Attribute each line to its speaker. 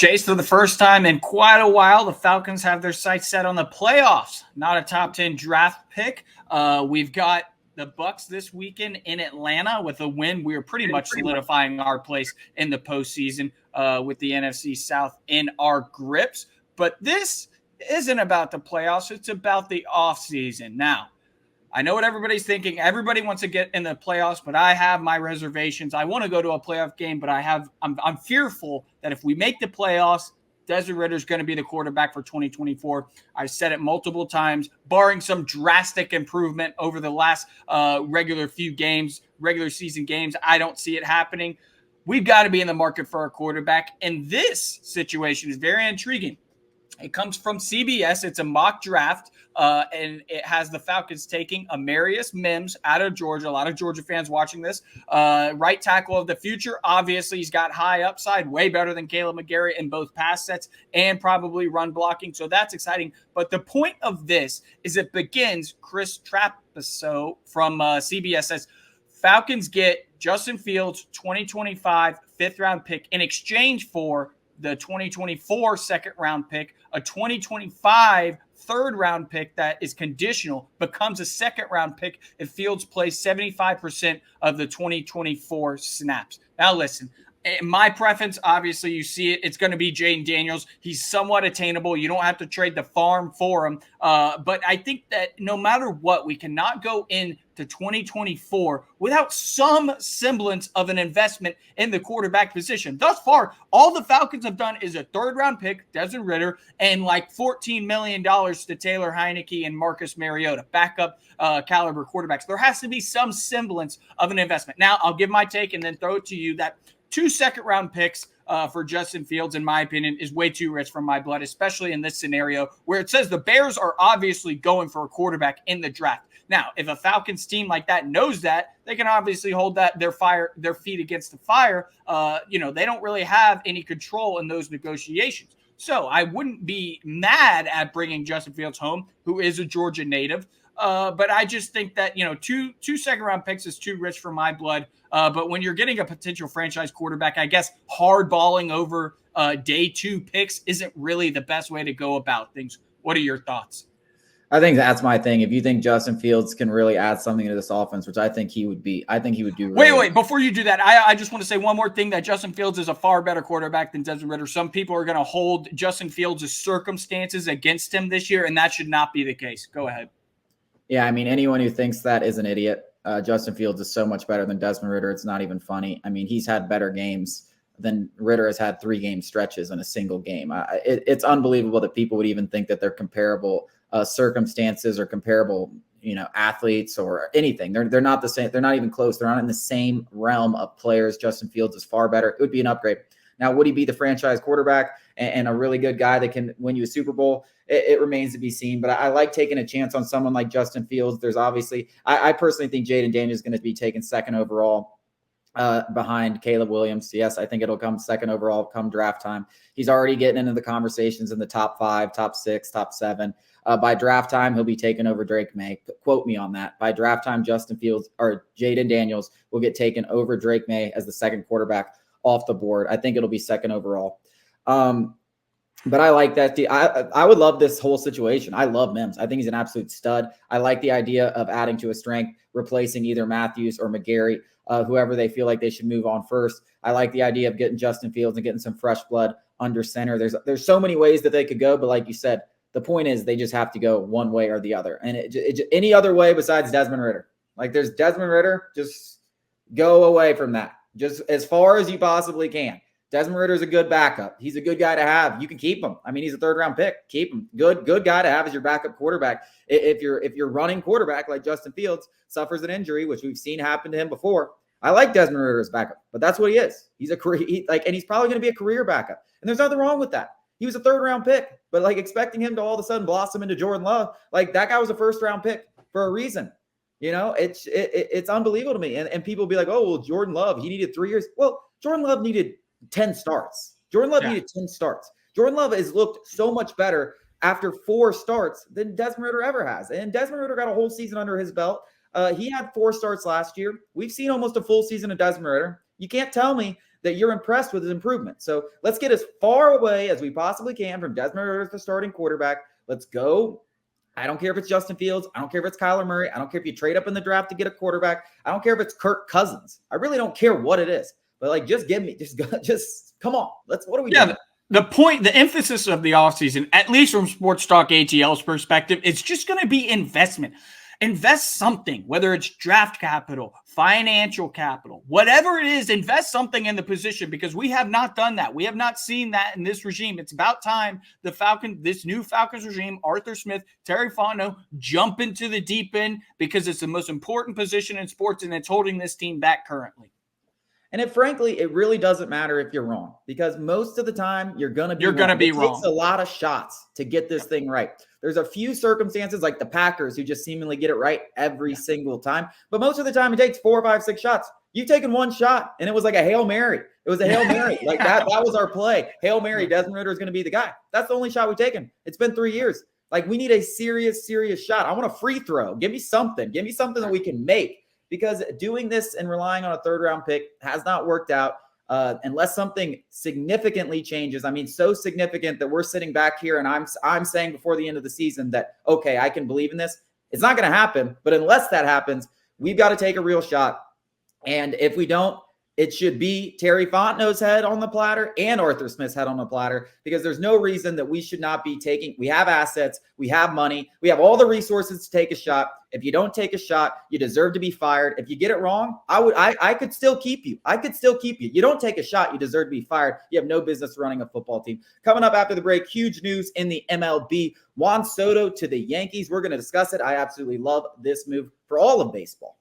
Speaker 1: Chase, for the first time in quite a while, the Falcons have their sights set on the playoffs, not a top 10 draft pick. We've got the Bucs this weekend in Atlanta with a win. We are pretty much solidifying our place in the postseason with the NFC South in our grips. But this isn't about the playoffs. It's about the offseason. Now, I know what everybody's thinking. Everybody wants to get in the playoffs, but I have my reservations. I want to go to a playoff game, but I'm fearful that if we make the playoffs, Desmond Ridder is going to be the quarterback for 2024. I've said it multiple times, barring some drastic improvement over the last regular season games. I don't see it happening. We've got to be in the market for a quarterback, and this situation is very intriguing. It comes from CBS. It's a mock draft, and it has the Falcons taking Amarius Mims out of Georgia. A lot of Georgia fans watching this. Right tackle of the future. Obviously, he's got high upside, way better than Caleb McGarry in both pass sets and probably run blocking. So that's exciting. But the point of this is it begins, Chris Trapasso from CBS says, Falcons get Justin Fields, 2025 fifth-round pick in exchange for the 2024 second-round pick, a 2025 third-round pick that is conditional, becomes a second-round pick if Fields plays 75% of the 2024 snaps. Now, listen, my preference, obviously, you see it. It's going to be Jaden Daniels. He's somewhat attainable. You don't have to trade the farm for him. But I think that no matter what, we cannot go into 2024 without some semblance of an investment in the quarterback position. Thus far, all the Falcons have done is a third-round pick, Desmond Ridder, and like $14 million to Taylor Heineke and Marcus Mariota, backup caliber quarterbacks. There has to be some semblance of an investment. Now, I'll give my take and then throw it to you that 2 second-round picks for Justin Fields, in my opinion, is way too rich for my blood, especially in this scenario where it says the Bears are obviously going for a quarterback in the draft. Now, if a Falcons team like that knows that, they can obviously hold their feet against the fire. They don't really have any control in those negotiations. So I wouldn't be mad at bringing Justin Fields home, who is a Georgia native. But I just think that, two second-round picks is too rich for my blood. But when you're getting a potential franchise quarterback, I guess hardballing over day 2 picks isn't really the best way to go about things. What are your thoughts?
Speaker 2: I think that's my thing. If you think Justin Fields can really add something to this offense, which I think he would do. Really
Speaker 1: wait, before you do that, I just want to say one more thing, that Justin Fields is a far better quarterback than Desmond Ridder. Some people are going to hold Justin Fields' circumstances against him this year, and that should not be the case. Go ahead.
Speaker 2: Yeah, I mean, anyone who thinks that is an idiot. Justin Fields is so much better than Desmond Ridder. It's not even funny. I mean, he's had better games than Ridder has had 3-game stretches in a single game. It's unbelievable that people would even think that they're comparable circumstances or comparable, athletes or anything. They're not the same. They're not even close. They're not in the same realm of players. Justin Fields is far better. It would be an upgrade. Now, would he be the franchise quarterback and a really good guy that can win you a Super Bowl? It remains to be seen. But I like taking a chance on someone like Justin Fields. There's obviously, I personally think Jaden Daniels is going to be taken second overall behind Caleb Williams. Yes, I think it'll come second overall come draft time. He's already getting into the conversations in the top 5, top 6, top 7. By draft time, he'll be taken over Drake May. Quote me on that. By draft time, Justin Fields or Jaden Daniels will get taken over Drake May as the second quarterback off the board. I think it'll be second overall. But I like that. I would love this whole situation. I love Mims. I think he's an absolute stud. I like the idea of adding to a strength, replacing either Matthews or McGarry, whoever they feel like they should move on first. I like the idea of getting Justin Fields and getting some fresh blood under center. There's so many ways that they could go, but like you said, the point is they just have to go one way or the other. And any other way besides Desmond Ridder. Like there's Desmond Ridder, just go away from that. Just as far as you possibly can. Desmond Ridder is a good backup. He's a good guy to have. You can keep him. I mean, he's a third-round pick. Keep him. Good guy to have as your backup quarterback. If you're running quarterback like Justin Fields suffers an injury, which we've seen happen to him before, I like Desmond Ridder as backup, but that's what he is. He's a career, and he's probably going to be a career backup. And there's nothing wrong with that. He was a third-round pick, but like expecting him to all of a sudden blossom into Jordan Love, like that guy was a first-round pick for a reason. It's unbelievable to me. And people will be like, oh, well, Jordan Love, he needed 3 years. Well, Jordan Love needed 10 starts. Jordan Love needed 10 starts. Jordan Love has looked so much better after 4 starts than Desmond Ridder ever has. And Desmond Ridder got a whole season under his belt. He had 4 starts last year. We've seen almost a full season of Desmond Ridder. You can't tell me that you're impressed with his improvement. So let's get as far away as we possibly can from Desmond Ridder as the starting quarterback. Let's go. I don't care if it's Justin Fields. I don't care if it's Kyler Murray. I don't care if you trade up in the draft to get a quarterback. I don't care if it's Kirk Cousins. I really don't care what it is. But like, just come on. What are we doing?
Speaker 1: The point, the emphasis of the offseason, at least from Sports Talk ATL's perspective, it's just going to be investment. Invest something, whether it's draft capital, financial capital, whatever it is, invest something in the position, because we have not done that. We have not seen that in this regime. It's about time this new Falcons regime, Arthur Smith, Terry Fontenot, jump into the deep end, because it's the most important position in sports and it's holding this team back currently.
Speaker 2: And frankly, it really doesn't matter if you're wrong, because most of the time you're going to be wrong. It takes a lot of shots to get this thing right. There's a few circumstances like the Packers who just seemingly get it right every single time. But most of the time it takes 4, 5, 6 shots. You've taken one shot and it was like a Hail Mary. It was a Hail Mary. Like that was our play. Hail Mary, Desmond Ridder is going to be the guy. That's the only shot we've taken. It's been 3 years. Like, we need a serious shot. I want a free throw. Give me something. Give me something that we can make. Because doing this and relying on a third-round pick has not worked out unless something significantly changes. I mean, so significant that we're sitting back here and I'm saying before the end of the season that, okay, I can believe in this. It's not going to happen. But unless that happens, we've got to take a real shot. And if we don't, it should be Terry Fontenot's head on the platter and Arthur Smith's head on the platter, because there's no reason that we should not be taking. We have assets. We have money. We have all the resources to take a shot. If you don't take a shot, you deserve to be fired. If you get it wrong, I could still keep you. I could still keep you. You don't take a shot, you deserve to be fired. You have no business running a football team. Coming up after the break, huge news in the MLB. Juan Soto to the Yankees. We're going to discuss it. I absolutely love this move for all of baseball.